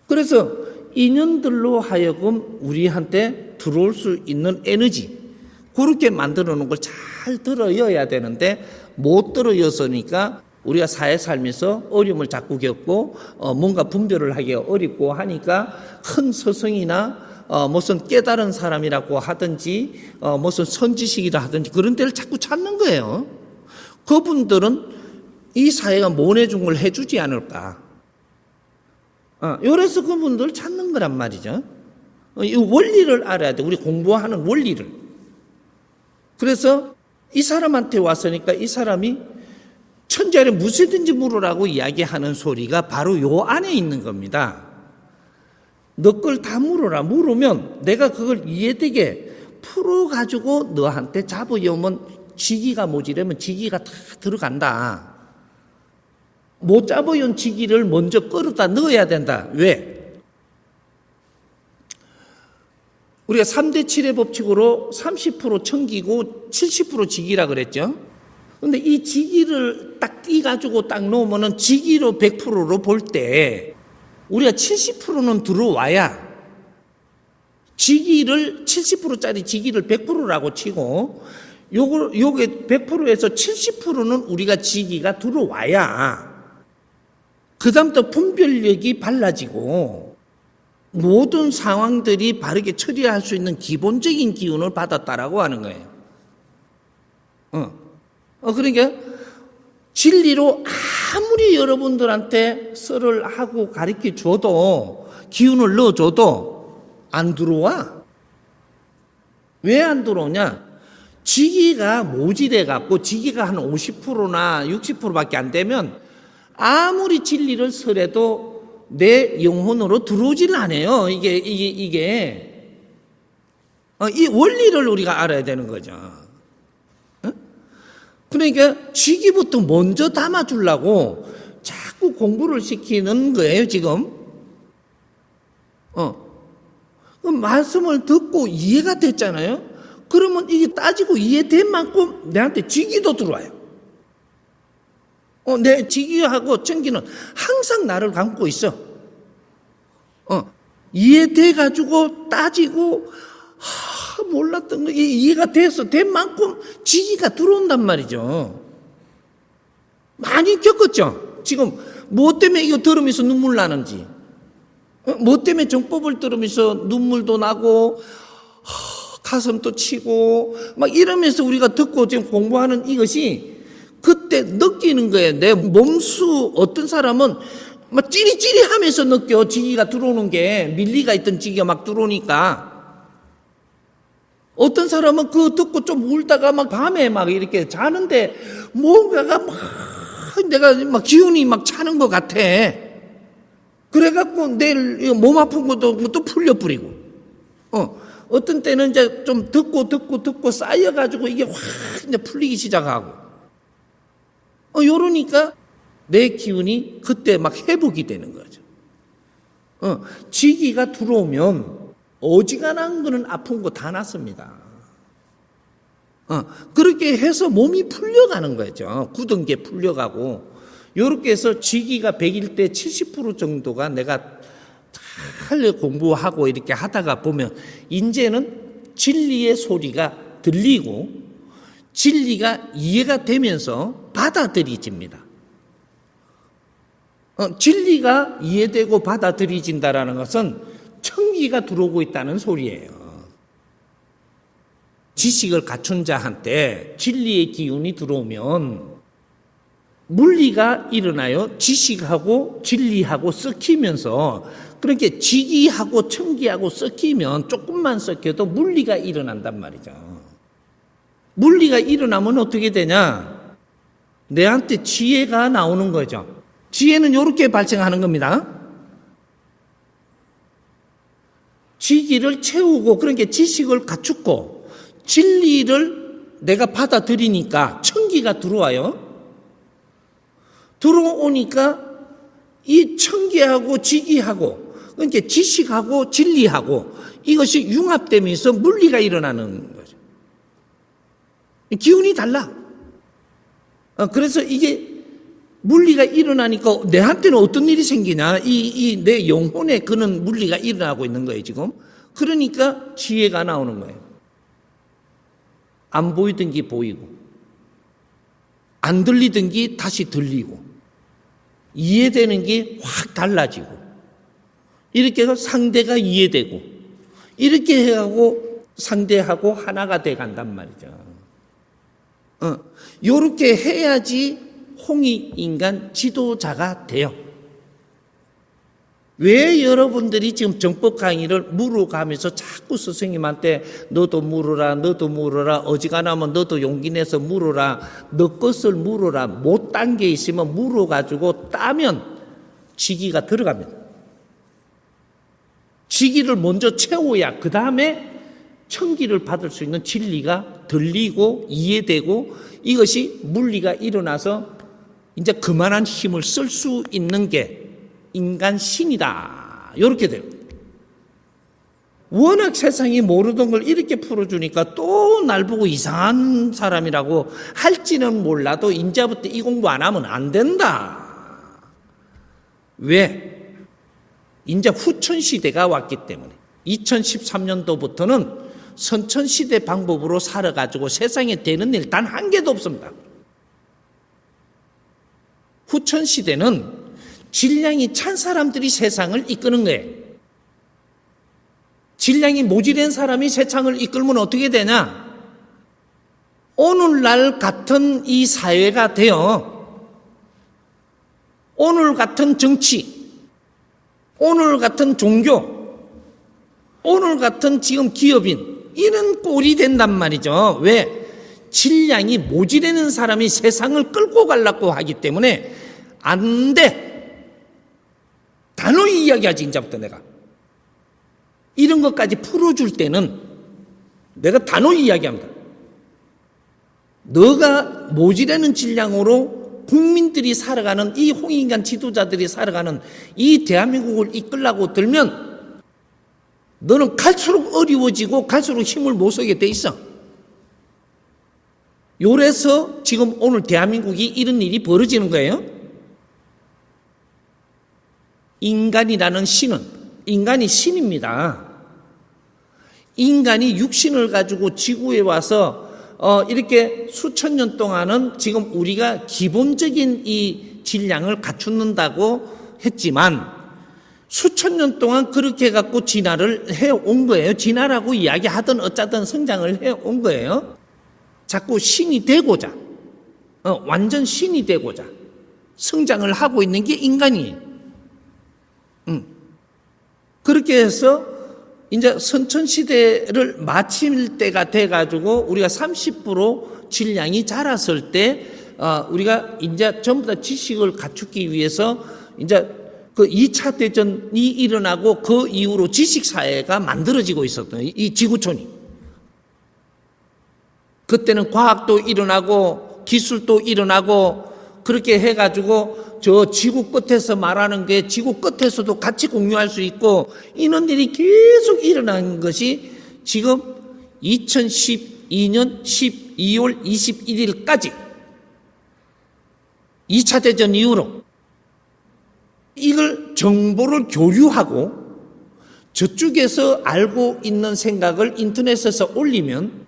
그래서 인연들로 하여금 우리한테 들어올 수 있는 에너지, 그렇게 만들어 놓은 걸 잘 들어여야 되는데 못 들어였으니까 우리가 사회 살면서 어려움을 자꾸 겪고 뭔가 분별을 하기 어렵고 하니까 큰 스승이나 무슨 깨달은 사람이라고 하든지 무슨 선지식이라 하든지 그런 데를 자꾸 찾는 거예요. 그분들은 이 사회가 모내준 걸 해주지 않을까. 요래서 그분들 찾는 거란 말이죠. 이 원리를 알아야 돼. 우리 공부하는 원리를. 그래서 이 사람한테 왔으니까 이 사람이 천재를 무엇이든지 물으라고 이야기하는 소리가 바로 요 안에 있는 겁니다. 너 걸 다 물어라. 물으면 내가 그걸 이해되게 풀어가지고 너한테 잡으려면 지기가 모지려면 지기가 다 들어간다. 못 잡아온 지기를 먼저 끌어다 넣어야 된다. 왜? 우리가 3대 7의 법칙으로 30% 청기고 70% 지기라 그랬죠. 근데 이 지기를 딱 띄가지고 딱 놓으면은 지기로 100%로 볼 때 우리가 70%는 들어와야 지기를 70%짜리 지기를 100%라고 치고 요게 100%에서 70%는 우리가 지기가 들어와야 그다음부터 분별력이 발라지고 모든 상황들이 바르게 처리할 수 있는 기본적인 기운을 받았다라고 하는 거예요. 그러니까 진리로 아무리 여러분들한테 썰을 하고 가르쳐 줘도 기운을 넣어줘도 안 들어와. 왜 안 들어오냐? 지기가 모질해 갖고 지기가 한 50%나 60%밖에 안 되면 아무리 진리를 설해도 내 영혼으로 들어오질 않아요. 이게 이 원리를 우리가 알아야 되는 거죠. 그러니까 지기부터 먼저 담아주려고 자꾸 공부를 시키는 거예요, 지금. 그 말씀을 듣고 이해가 됐잖아요. 그러면 이게 따지고 이해된 만큼 내한테 지기도 들어와요. 내 지기하고 청기는 항상 나를 감고 있어. 이해돼가지고 따지고, 몰랐던 거, 이해가 된 만큼 지기가 들어온단 말이죠. 많이 겪었죠? 지금, 뭐 때문에 이거 들으면서 눈물 나는지, 뭐 때문에 정법을 들으면서 눈물도 나고, 가슴도 치고, 막 이러면서 우리가 듣고 지금 공부하는 이것이 그때 느끼는 거예요. 내 몸수, 어떤 사람은 막 찌리찌리 하면서 느껴. 지기가 들어오는 게, 밀리가 있던 지기가 막 들어오니까. 어떤 사람은 그거 듣고 좀 울다가 막 밤에 막 이렇게 자는데 뭔가가 막 내가 막 기운이 막 차는 것 같아. 그래갖고 내일 몸 아픈 것도 또 풀려버리고. 어떤 때는 이제 좀 듣고 쌓여가지고 이게 확 이제 풀리기 시작하고. 요러니까 내 기운이 그때 막 회복이 되는 거죠. 지기가 들어오면 어지간한 거는 아픈 거 다 낫습니다. 그렇게 해서 몸이 풀려가는 거죠. 굳은 게 풀려가고. 요렇게 해서 지기가 100일 때 70% 정도가 내가 잘 공부하고 이렇게 하다가 보면 이제는 진리의 소리가 들리고 진리가 이해가 되면서 받아들여집니다. 진리가 이해되고 받아들여진다라는 것은 청기가 들어오고 있다는 소리예요. 지식을 갖춘 자한테 진리의 기운이 들어오면 물리가 일어나요. 지식하고 진리하고 섞이면서 그렇게 지기하고 청기하고 섞이면 조금만 섞여도 물리가 일어난단 말이죠. 물리가 일어나면 어떻게 되냐? 내한테 지혜가 나오는 거죠. 지혜는 이렇게 발생하는 겁니다. 지기를 채우고 그런 게 지식을 갖추고 진리를 내가 받아들이니까 청기가 들어와요. 들어오니까 이 청기하고 지기하고 그러니까 지식하고 진리하고 이것이 융합되면서 물리가 일어나는 거죠. 기운이 달라. 그래서 이게 물리가 일어나니까 내한테는 어떤 일이 생기냐. 내 영혼에 그런 물리가 일어나고 있는 거예요, 지금. 그러니까 지혜가 나오는 거예요. 안 보이던 게 보이고, 안 들리던 게 다시 들리고, 이해되는 게 확 달라지고, 이렇게 해서 상대가 이해되고, 이렇게 해가고 상대하고 하나가 돼 간단 말이죠. 요렇게 해야지 홍익인간 지도자가 돼요. 왜 여러분들이 지금 정법 강의를 물어가면서 자꾸 스승님한테 너도 물어라 어지간하면 너도 용기 내서 물어라 너 것을 물어라 못 딴 게 있으면 물어가지고 따면 지기가 들어갑니다. 지기를 먼저 채워야 그 다음에 청기를 받을 수 있는 진리가 들리고 이해되고 이것이 물리가 일어나서 이제 그만한 힘을 쓸 수 있는 게 인간 신이다. 이렇게 돼요. 워낙 세상이 모르던 걸 이렇게 풀어주니까 또 날 보고 이상한 사람이라고 할지는 몰라도 이제부터 이 공부 안 하면 안 된다. 왜? 이제 후천시대가 왔기 때문에 2013년도부터는 선천시대 방법으로 살아가지고 세상에 되는 일 단 한 개도 없습니다. 후천시대는 질량이 찬 사람들이 세상을 이끄는 거예요. 질량이 모질한 사람이 세상을 이끌면 어떻게 되냐? 오늘날 같은 이 사회가 되어 오늘 같은 정치, 오늘 같은 종교, 오늘 같은 지금 기업인 이런 꼴이 된단 말이죠. 왜? 질량이 모질하는 사람이 세상을 끌고 가려고 하기 때문에 안 돼. 단호히 이야기하지 이제부터 내가. 이런 것까지 풀어줄 때는 내가 단호히 이야기합니다. 너가 모질하는 질량으로 국민들이 살아가는 이 홍익인간 지도자들이 살아가는 이 대한민국을 이끌라고 들면 너는 갈수록 어려워지고 갈수록 힘을 못 쓰게 돼 있어. 요래서 지금 오늘 대한민국이 이런 일이 벌어지는 거예요. 인간이라는 신은 인간이 신입니다. 인간이 육신을 가지고 지구에 와서 이렇게 수천 년 동안은 지금 우리가 기본적인 이 질량을 갖춘다고 했지만 수천 년 동안 그렇게 해갖고 진화를 해온 거예요. 진화라고 이야기하든 어쩌든 성장을 해온 거예요. 자꾸 신이 되고자, 완전 신이 되고자 성장을 하고 있는 게 인간이에요. 그렇게 해서 이제 선천시대를 마칠 때가 돼가지고 우리가 30% 질량이 자랐을 때 우리가 이제 전부 다 지식을 갖추기 위해서 이제 그 2차 대전이 일어나고 그 이후로 지식사회가 만들어지고 있었던 이 지구촌이. 그때는 과학도 일어나고 기술도 일어나고 그렇게 해가지고 저 지구 끝에서 말하는 게 지구 끝에서도 같이 공유할 수 있고 이런 일이 계속 일어난 것이 지금 2012년 12월 21일까지 2차 대전 이후로 이걸 정보를 교류하고 저쪽에서 알고 있는 생각을 인터넷에서 올리면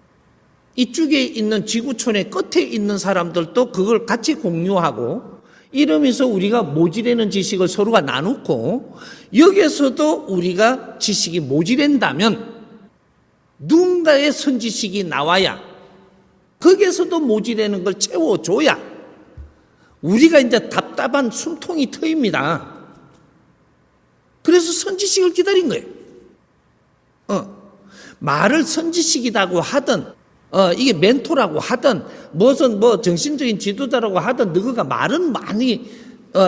이쪽에 있는 지구촌의 끝에 있는 사람들도 그걸 같이 공유하고 이러면서 우리가 모질라는 지식을 서로가 나누고 여기에서도 우리가 지식이 모질한다면 누군가의 선지식이 나와야 거기에서도 모질라는 걸 채워줘야 우리가 이제 답답한 숨통이 트입니다. 그래서 선지식을 기다린 거예요. 말을 선지식이라고 하든 이게 멘토라고 하든 무슨 정신적인 지도자라고 하든 너가 말은 많이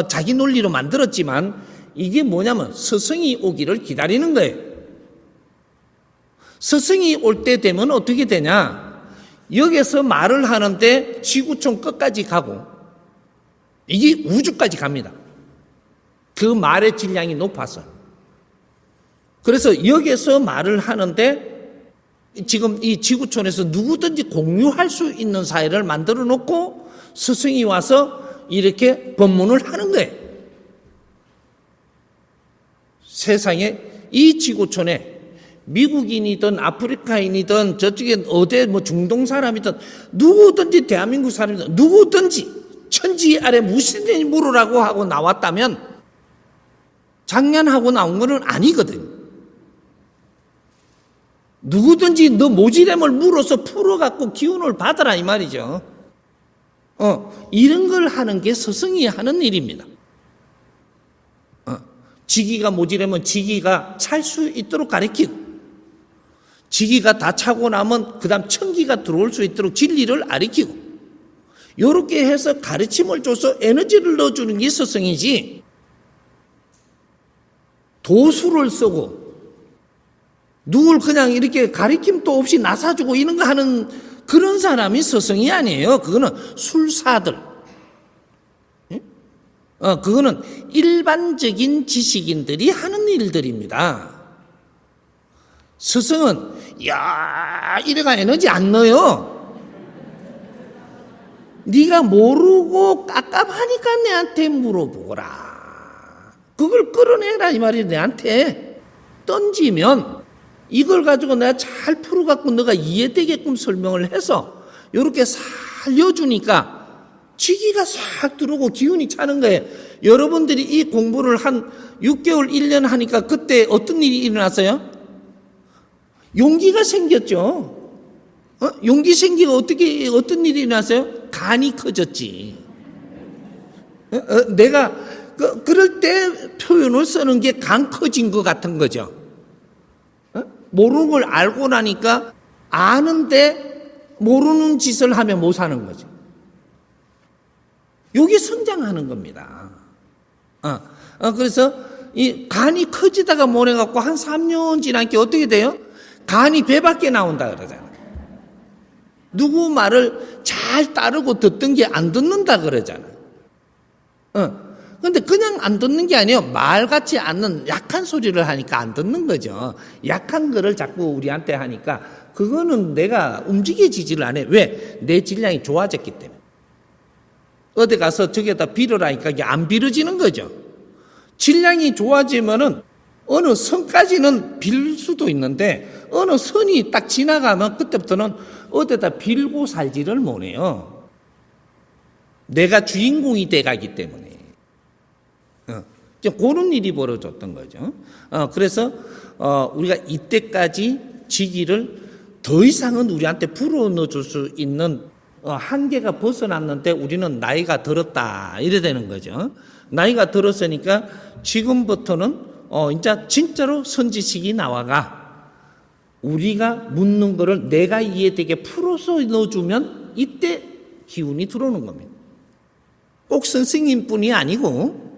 자기 논리로 만들었지만 이게 뭐냐면 스승이 오기를 기다리는 거예요. 스승이 올 때 되면 어떻게 되냐? 여기서 말을 하는데 지구촌 끝까지 가고 이게 우주까지 갑니다. 그 말의 질량이 높아서. 그래서 여기서 말을 하는데 지금 이 지구촌에서 누구든지 공유할 수 있는 사회를 만들어 놓고 스승이 와서 이렇게 법문을 하는 거예요. 세상에 이 지구촌에 미국인이든 아프리카인이든 저쪽에 어디 뭐 중동 사람이든 누구든지 대한민국 사람이든 누구든지 천지 아래 무엇이든지 물으라고 하고 나왔다면 장난하고 나온 거는 아니거든. 누구든지 너 모지렘을 물어서 풀어갖고 기운을 받아라 이 말이죠. 이런 걸 하는 게 스승이 하는 일입니다. 지기가 모지려면 지기가 찰 수 있도록 가르치고 지기가 다 차고 나면 그 다음 천기가 들어올 수 있도록 진리를 가르치고 이렇게 해서 가르침을 줘서 에너지를 넣어주는 게 스승이지 도수를 쓰고 누굴 그냥 이렇게 가르침도 없이 나사주고 이런 거 하는 그런 사람이 스승이 아니에요. 그거는 술사들. 그거는 일반적인 지식인들이 하는 일들입니다. 스승은 이래가 에너지 안 넣어요. 네가 모르고 깝깝하니까 내한테 물어보거라. 그걸 끌어내라 이 말이야. 내한테 던지면 이걸 가지고 내가 잘 풀어갖고 너가 이해되게끔 설명을 해서 이렇게 살려주니까 지기가 싹 들어오고 기운이 차는 거예요. 여러분들이 이 공부를 한 6개월, 1년 하니까 그때 어떤 일이 일어났어요? 용기가 생겼죠. 용기 생기고 어떤 일이 일어났어요? 간이 커졌지. 내가 그럴 때 표현을 쓰는 게 간 커진 것 같은 거죠. 모르는 걸 알고 나니까 아는데 모르는 짓을 하면 못 사는 거죠. 요게 성장하는 겁니다. 그래서 이 간이 커지다가 모내갖고 한 3년 지나니까 어떻게 돼요? 간이 배 밖에 나온다 그러잖아요. 누구 말을 잘 따르고 듣던 게 안 듣는다 그러잖아요. 근데 그냥 안 듣는 게 아니에요. 말 같지 않는 약한 소리를 하니까 안 듣는 거죠. 약한 거를 자꾸 우리한테 하니까 그거는 내가 움직여지지를 않아요. 왜? 내 질량이 좋아졌기 때문에. 어디 가서 저기에다 빌어라니까 이게 안 빌어지는 거죠. 질량이 좋아지면은 어느 선까지는 빌 수도 있는데 어느 선이 딱 지나가면 그때부터는 어디다 빌고 살지를 못해요. 내가 주인공이 돼가기 때문에. 그런 일이 벌어졌던 거죠. 그래서 우리가 이때까지 지기를 더 이상은 우리한테 불어넣어 줄 수 있는 한계가 벗어났는데 우리는 나이가 들었다 이래 되는 거죠. 나이가 들었으니까 지금부터는 이제 진짜로 선지식이 나와가 우리가 묻는 거를 내가 이해되게 풀어서 넣어주면 이때 기운이 들어오는 겁니다. 꼭 선생님뿐이 아니고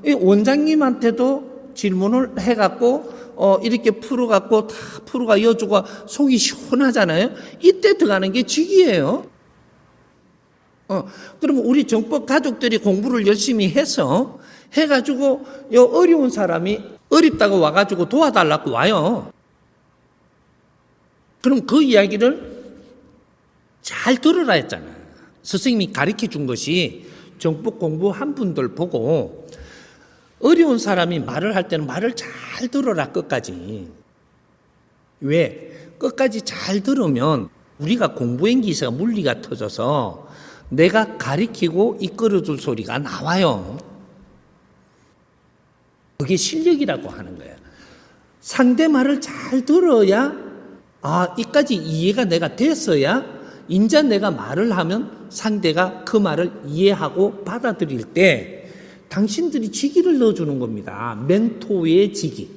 원장님한테도 질문을 해갖고 이렇게 풀어갖고 다 풀어가 이어주고 속이 시원하잖아요. 이때 들어가는 게 직이에요. 그러면 우리 정법 가족들이 공부를 열심히 해가지고 어려운 사람이 어렵다고 와가지고 도와달라고 와요. 그럼 그 이야기를 잘 들으라 했잖아요. 선생님이 가르쳐 준 것이 정법 공부한 분들 보고 어려운 사람이 말을 할 때는 말을 잘 들어라 끝까지. 왜? 끝까지 잘 들으면 우리가 공부행 기세가 물리가 터져서 내가 가리키고 이끌어줄 소리가 나와요. 그게 실력이라고 하는 거예요. 상대 말을 잘 들어야 이까지 이해가 내가 됐어야 인자 내가 말을 하면 상대가 그 말을 이해하고 받아들일 때 당신들이 지기를 넣어주는 겁니다. 멘토의 지기.